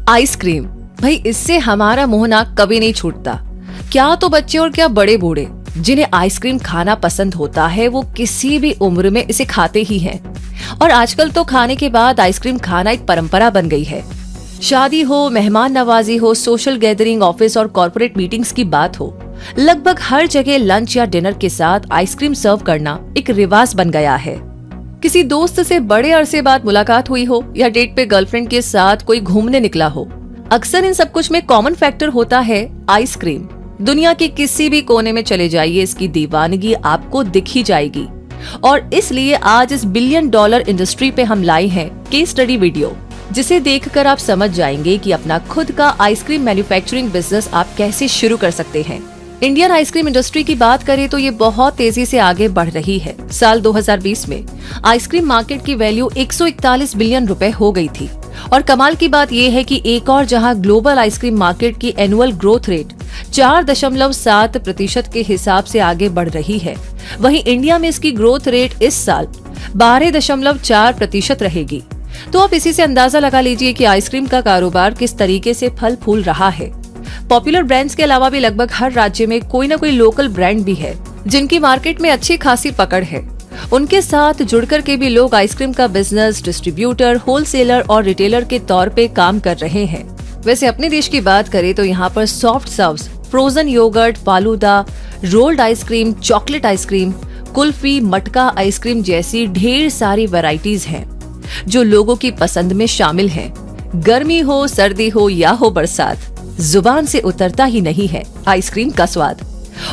Ice cream, भाई इससे हमारा मुंह नाक कभी नहीं छूटता। क्या तो बच्चे और क्या बड़े बूढ़े जिन्हें आइसक्रीम खाना पसंद होता है वो किसी भी उम्र में इसे खाते ही हैं। और आजकल तो खाने के बाद आइसक्रीम खाना एक परंपरा बन गई है। शादी हो, मेहमान नवाजी हो, सोशल गैदरिंग, ऑफिस और कॉर्पोरेट मीटिंग्स की बात हो, लगभग हर जगह लंच या डिनर के साथ आइसक्रीम सर्व करना एक रिवाज बन गया है। किसी दोस्त से बड़े अरसे बाद मुलाकात हुई हो या डेट पे गर्लफ्रेंड के साथ कोई घूमने निकला हो, अक्सर इन सब कुछ में कॉमन फैक्टर होता है आइसक्रीम। दुनिया के किसी भी कोने में चले जाइए, इसकी दीवानगी आपको दिख ही जाएगी। और इसलिए आज इस $1 बिलियन इंडस्ट्री पे हम लाए हैं केस स्टडी वीडियो, जिसे देखकर आप समझ जाएंगे कि अपना खुद का आइसक्रीम मैन्युफैक्चरिंग बिजनेस आप कैसे शुरू कर सकते हैं। इंडियन आइसक्रीम इंडस्ट्री की बात करें तो ये बहुत तेजी से आगे बढ़ रही है। साल 2020 में आइसक्रीम मार्केट की वैल्यू 141 बिलियन रुपए हो गई थी। और कमाल की बात यह है कि एक और जहां ग्लोबल आइसक्रीम मार्केट की एनुअल ग्रोथ रेट 4.7% के हिसाब से आगे बढ़ रही है, वहीं इंडिया में इसकी ग्रोथ रेट इस साल 12.4% रहेगी। तो आप इसी से अंदाजा लगा लीजिए कि आइसक्रीम का कारोबार किस तरीके से फल फूल रहा है। पॉपुलर ब्रांड्स के अलावा भी लगभग हर राज्य में कोई ना कोई लोकल ब्रांड भी है जिनकी मार्केट में अच्छी खासी पकड़ है। उनके साथ जुड़कर के भी लोग आइसक्रीम का बिजनेस डिस्ट्रीब्यूटर, होलसेलर और रिटेलर के तौर पे काम कर रहे हैं। वैसे अपने देश की बात करें तो यहाँ पर soft serves, frozen yogurt, falooda, rolled ice cream, chocolate ice cream, kulfi, मटका आइसक्रीम जैसी ढेर सारी वैरायटीज हैं जो लोगों की पसंद में शामिल हैं। गर्मी हो, सर्दी हो या हो बरसात, जुबान से उतरता ही नहीं है आइसक्रीम का स्वाद।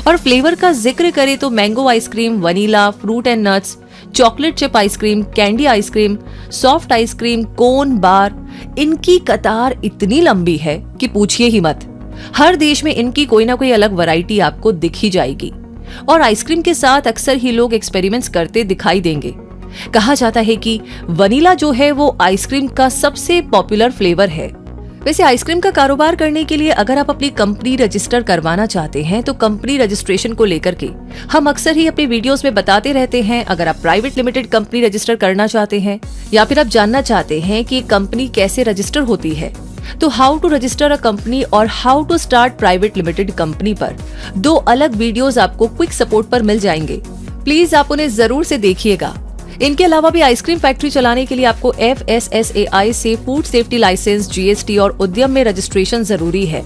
और फ्लेवर का जिक्र करें तो mango ice cream, vanilla, fruit and nuts, chocolate chip ice cream, candy ice cream, soft ice cream, cone, bar, इनकी कतार इतनी लंबी है कि पूछिए ही मत। हर देश में इनकी कोई ना कोई अलग वैरायटी आपको दिख ही जाएगी। और आइसक्रीम के साथ अक्सर ही लोग एक्सपेरिमेंट्स करते दिखाई देंगे। कहा जाता है कि वनीला जो है वो आइसक्रीम का सबसे पॉपुलर फ्लेवर है। वैसे आइसक्रीम का कारोबार करने के लिए अगर आप अपनी कंपनी रजिस्टर करवाना चाहते हैं तो कंपनी रजिस्ट्रेशन को लेकर के हम अक्सर ही अपने वीडियोस में बताते रहते हैं। अगर आप प्राइवेट लिमिटेड कंपनी रजिस्टर करना चाहते हैं या फिर आप जानना चाहते हैं कि कंपनी कैसे रजिस्टर होती है, तो how to register a company और how to start private limited company पर 2 अलग वीडियोस आपको क्विक सपोर्ट पर मिल जाएंगे। प्लीज आप उन्हें जरूर से देखिएगा। इनके अलावा भी आइसक्रीम फैक्ट्री चलाने के लिए आपको FSSAI से फूड सेफ्टी लाइसेंस, GST और उद्यम में रजिस्ट्रेशन जरूरी है।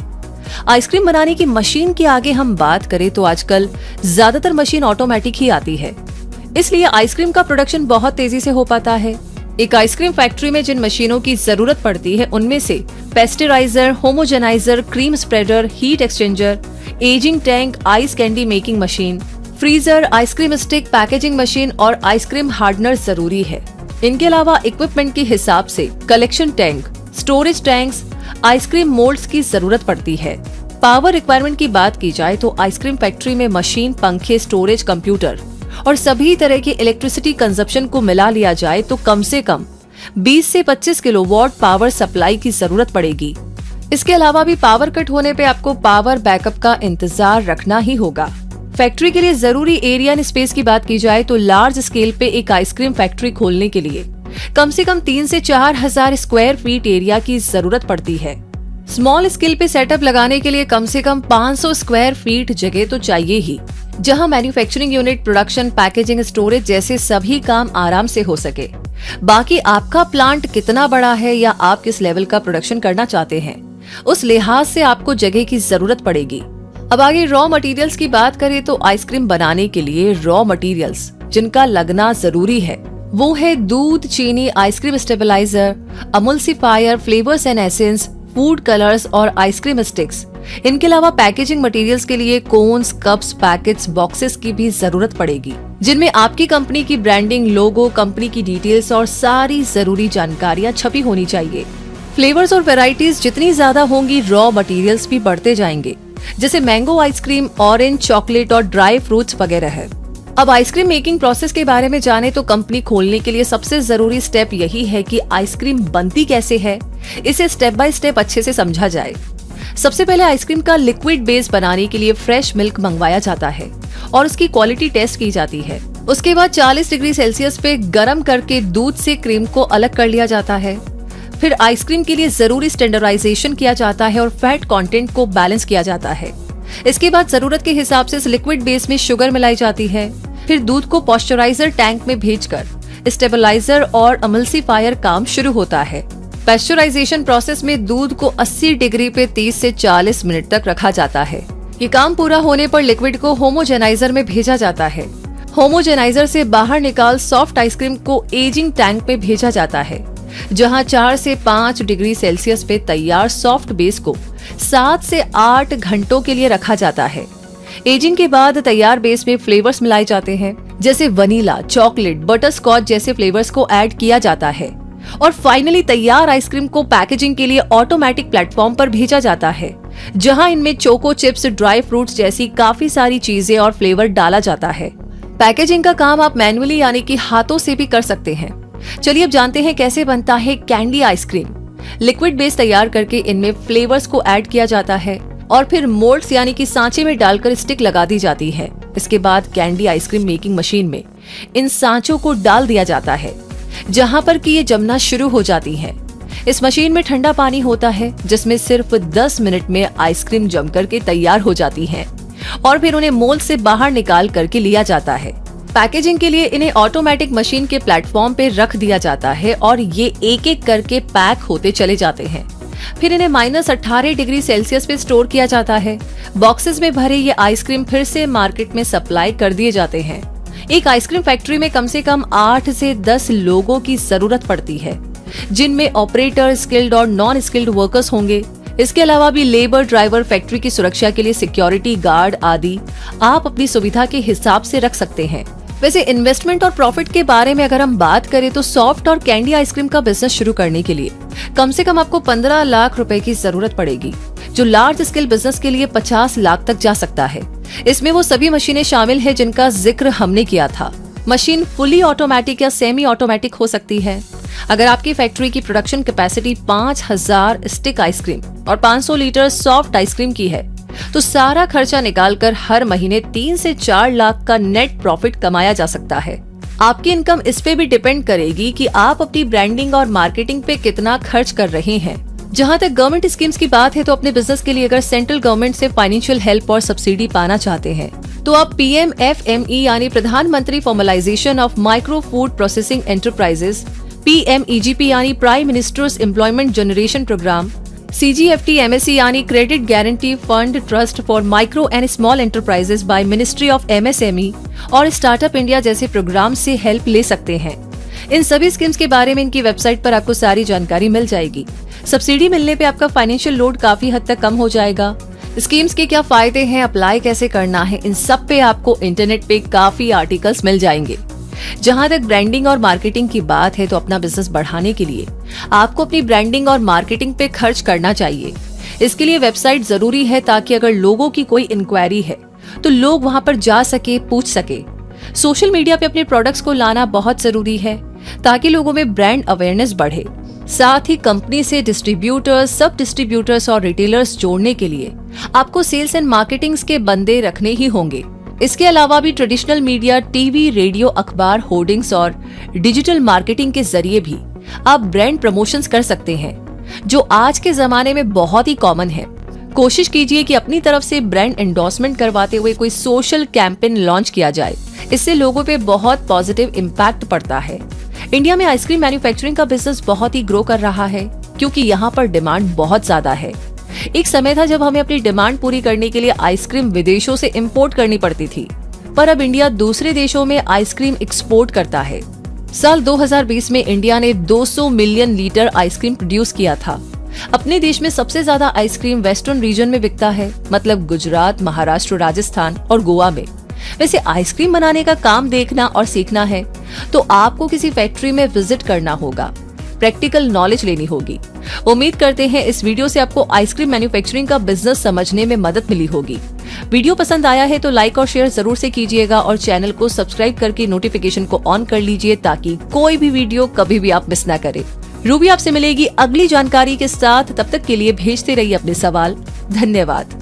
आइसक्रीम बनाने की मशीन की आगे हम बात करें तो आजकल ज्यादातर मशीन ऑटोमेटिक ही आती है, इसलिए आइसक्रीम का प्रोडक्शन बहुत तेजी से हो पाता है। एक आइसक्रीम फैक्ट्री में जिन मशीनों की जरूरत पड़ती है उनमें से pasteuriser, homogeniser, cream spreader, heat exchanger, ageing tank, ice candy making machine, freezer, ice cream stick, packaging machine और आइसक्रीम हार्डनर जरूरी है। इनके अलावा इक्विपमेंट के हिसाब से collection tank, storage tanks, ice cream moulds की जरूरत पड़ती है। पावर रिक्वायरमेंट की बात की जाए तो आइसक्रीम फैक्ट्री में मशीन, पंखे, स्टोरेज, कंप्यूटर और सभी तरह के इलेक्ट्रिसिटी कंजप्शन को मिला लिया जाए तो कम से कम 20 से 25 किलोवाट पावर सप्लाई की जरूरत पड़ेगी। इसके अलावा भी पावर कट होने पे आपको पावर बैकअप का इंतजार रखना ही होगा। फैक्ट्री के लिए जरूरी एरिया एंड स्पेस की बात की जाए तो लार्ज स्केल पे एक आइसक्रीम फैक्ट्री खोलने के लिए कम से कम 3 से 4 हजार स्क्वायर फीट एरिया की जरूरत पड़ती है। स्मॉल स्केल पे सेटअप लगाने के लिए कम से कम 500 स्क्वायर फीट जगह तो चाहिए ही, जहां manufacturing unit, production, packaging, storage जैसे सभी काम आराम से हो सके। बाकी आपका प्लांट कितना बड़ा है या आप किस लेवल का प्रोडक्शन करना चाहते हैं, उस लिहाज से आपको जगह की जरूरत पड़ेगी। अब आगे रॉ मटेरियल्स की बात करें तो आइसक्रीम बनाने के लिए रॉ मटेरियल्स जिनका लगना जरूरी है वो है दूध, चीनी, ice cream stabiliser, emulsifier, flavours and essence, food colours और आइसक्रीम स्टिक्स। इनके अलावा पैकेजिंग मटेरियल्स के लिए कोन्स, कप्स, पैकेट्स, बॉक्सेस की भी जरूरत पड़ेगी, जिनमें आपकी कंपनी की ब्रांडिंग, लोगो, कंपनी की डिटेल्स और सारी जरूरी जानकारियां छपी होनी चाहिए। फ्लेवर्स और वैरायटीज जितनी ज्यादा होंगी, रॉ मटेरियल्स भी बढ़ते जाएंगे, जैसे मैंगो आइसक्रीम, ऑरेंज, चॉकलेट और ड्राई फ्रूट्स वगैरह है। अब आइसक्रीम मेकिंग प्रोसेस के बारे में जाने तो कंपनी खोलने के लिए सबसे जरूरी स्टेप यही है कि आइसक्रीम बनती कैसे है, इसे स्टेप बाय स्टेप अच्छे से समझा जाए। सबसे पहले आइसक्रीम का लिक्विड बेस बनाने के लिए फ्रेश मिल्क मंगवाया जाता है और उसकी क्वालिटी टेस्ट की जाती है। उसके बाद 40 डिग्री सेल्सियस पे गर्म करके दूध से क्रीम को अलग कर लिया जाता है। फिर आइसक्रीम के लिए जरूरी स्टैंडर्डाइजेशन किया जाता है और फैट कंटेंट को बैलेंस किया जाता है। इसके बाद जरूरत के हिसाब से इस लिक्विड बेस में शुगर मिलाई जाती है। फिर दूध को पॉस्चराइजर टैंक में भेजकर स्टेबलाइजर और एमल्सिफायर काम शुरू होता है। पैस्चराइजेशन प्रोसेस में दूध को 80 डिग्री पे 30 से 40 मिनट तक रखा जाता है। ये काम पूरा होने पर लिक्विड को होमोजेनाइजर में भेजा जाता है। होमोजेनाइजर से बाहर निकाल सॉफ्ट आइसक्रीम को एजिंग टैंक में भेजा जाता है, जहां 4 से 5 डिग्री सेल्सियस पे तैयार सॉफ्ट बेस को 7 से 8 घंटों के लिए रखा जाता है। एजिंग के बाद तैयार बेस में फ्लेवर्स मिलाए जाते हैं, जैसे वनीला, चॉकलेट, बटर स्कॉच जैसे फ्लेवर्स को ऐड किया जाता है और फाइनली तैयार आइसक्रीम को पैकेजिंग के लिए ऑटोमेटिक प्लेटफॉर्म पर भेजा जाता है, जहां इनमें चोको चिप्स, ड्राई फ्रूट्स जैसी काफी सारी चीजें और फ्लेवर डाला जाता है। पैकेजिंग का काम आप मैन्युअली यानी कि हाथों से भी कर सकते हैं। चलिए अब जानते हैं कैसे बनता है कैंडी आइसक्रीम। लिक्विड बेस तैयार करके इनमें फ्लेवर्स को ऐड किया जाता है और फिर मोल्ड्स यानी कि सांचे में डालकर स्टिक लगा दी जाती है। इसके बाद कैंडी आइसक्रीम मेकिंग मशीन में इन सांचों को डाल दिया जाता है, जहां पर कि ये जमना शुरू हो जाती है। इस मशीन में ठंडा पानी होता है, जिसमें सिर्फ 10 मिनट में आइसक्रीम जम करके तैयार हो जाती है और फिर उन्हें मोल्ड से बाहर निकाल करके लिया जाता है। पैकेजिंग के लिए इन्हें ऑटोमेटिक मशीन के प्लेटफॉर्म पे रख दिया जाता है और ये एक एक करके पैक होते चले जाते हैं। फिर इन्हें -18 डिग्री सेल्सियस पे स्टोर किया जाता है। बॉक्सेस में भरे ये आइसक्रीम फिर से मार्केट में सप्लाई कर दिए जाते हैं। एक आइसक्रीम फैक्ट्री में कम से कम 8 से 10 लोगों की जरूरत पड़ती है, जिनमें ऑपरेटर, स्किल्ड और नॉन स्किल्ड वर्कर्स होंगे। इसके अलावा भी लेबर, ड्राइवर, फैक्ट्री की सुरक्षा के लिए सिक्योरिटी गार्ड आदि आप अपनी सुविधा के हिसाब से रख सकते हैं। वैसे इन्वेस्टमेंट और प्रॉफिट के बारे में अगर हम बात करें तो सॉफ्ट और कैंडी आइसक्रीम का बिजनेस शुरू करने के लिए कम से कम आपको 15 लाख रुपए की जरूरत पड़ेगी, जो लार्ज स्केल बिजनेस के लिए 50 लाख तक जा सकता है। इसमें वो सभी मशीनें शामिल है जिनका जिक्र हमने किया था। मशीन फुली ऑटोमेटिक या सेमी ऑटोमेटिक हो सकती है। अगर आपकी फैक्ट्री की प्रोडक्शन कैपेसिटी 5000 स्टिक आइसक्रीम और 500 लीटर सॉफ्ट आइसक्रीम की है, तो सारा खर्चा निकालकर हर महीने 3 से 4 लाख का नेट प्रॉफिट कमाया जा सकता है। आपकी इनकम इस पे भी डिपेंड करेगी कि आप अपनी ब्रांडिंग और मार्केटिंग पे कितना खर्च कर रहे हैं। जहां तक गवर्नमेंट स्कीम्स की बात है तो अपने बिजनेस के लिए अगर सेंट्रल गवर्नमेंट से फाइनेंशियल हेल्प और सब्सिडी पाना चाहते हैं तो आप PMFME यानी प्रधानमंत्री formalisation of micro food processing enterprises, PMEGP यानी prime minister's employment generation programme, CGFT MSc यानी credit guarantee fund trust for micro and small enterprises by ministry of MSME और स्टार्टअप इंडिया जैसे प्रोग्राम से help ले सकते हैं। इन सभी schemes के बारे में इनकी वेबसाइट पर आपको सारी जानकारी मिल जाएगी। सब्सिडी मिलने पे आपका फाइनेंशियल लोड काफी हद तक कम हो जाएगा। स्कीम्स के क्या फायदे हैं, अप्लाई कैसे करना है, इन सब पे आपको इंटरनेट पे काफी आर्टिकल्स मिल जाएंगे। जहां तक ब्रांडिंग और मार्केटिंग की बात है तो अपना बिजनेस बढ़ाने के लिए आपको अपनी ब्रांडिंग और मार्केटिंग पे खर्च करना चाहिए। इसके लिए वेबसाइट जरूरी है ताकि अगर लोगों की कोई इंक्वायरी है तो लोग वहां पर जा सके, पूछ सके। सोशल मीडिया पे अपने प्रोडक्ट्स को लाना बहुत जरूरी है ताकि लोगों में ब्रांड अवेयरनेस बढ़े। साथ ही कंपनी से डिस्ट्रीब्यूटर्स, सब डिस्ट्रीब्यूटर्स और रिटेलर्स जोड़ने के लिए आपको सेल्स एंड मार्केटिंग के बंदे रखने ही होंगे। इसके अलावा भी ट्रेडिशनल मीडिया, टीवी, रेडियो, अखबार, होर्डिंग्स और डिजिटल मार्केटिंग के जरिए भी आप ब्रांड प्रमोशंस कर सकते हैं, जो आज के जमाने में बहुत ही कॉमन है। कोशिश कीजिए कि अपनी तरफ से ब्रांड एंडोर्समेंट करवाते हुए कोई सोशल कैंपेन लॉन्च किया जाए। इससे लोगों पे बहुत पॉजिटिव इम्पैक्ट पड़ता है। इंडिया में आइसक्रीम मैन्युफैक्चरिंग का बिजनेस बहुत ही ग्रो कर रहा है क्योंकि यहाँ पर डिमांड बहुत ज्यादा है। एक समय था जब हमें अपनी डिमांड पूरी करने के लिए आइसक्रीम विदेशों से इंपोर्ट करनी पड़ती थी, पर अब इंडिया दूसरे देशों में आइसक्रीम एक्सपोर्ट करता है। साल 2020 में इंडिया ने 200 मिलियन लीटर आइसक्रीम प्रोड्यूस किया था। अपने देश में सबसे ज्यादा आइसक्रीम वेस्टर्न रीजन में बिकता है, मतलब गुजरात, महाराष्ट्र, राजस्थान और गोवा में। वैसे आइसक्रीम बनाने का काम देखना और सीखना है तो आपको किसी फैक्ट्री में विजिट करना होगा, प्रैक्टिकल नॉलेज लेनी होगी। उम्मीद करते हैं इस वीडियो से आपको आइसक्रीम मैन्युफैक्चरिंग का बिजनेस समझने में मदद मिली होगी। वीडियो पसंद आया है तो लाइक और शेयर जरूर से कीजिएगा और चैनल को सब्सक्राइब करके नोटिफिकेशन को ऑन कर लीजिए ताकि कोई भी वीडियो कभी भी आप मिस ना करें। रूबी आपसे मिलेगी अगली जानकारी के साथ, तब तक के लिए भेजते रहिए अपने सवाल। धन्यवाद।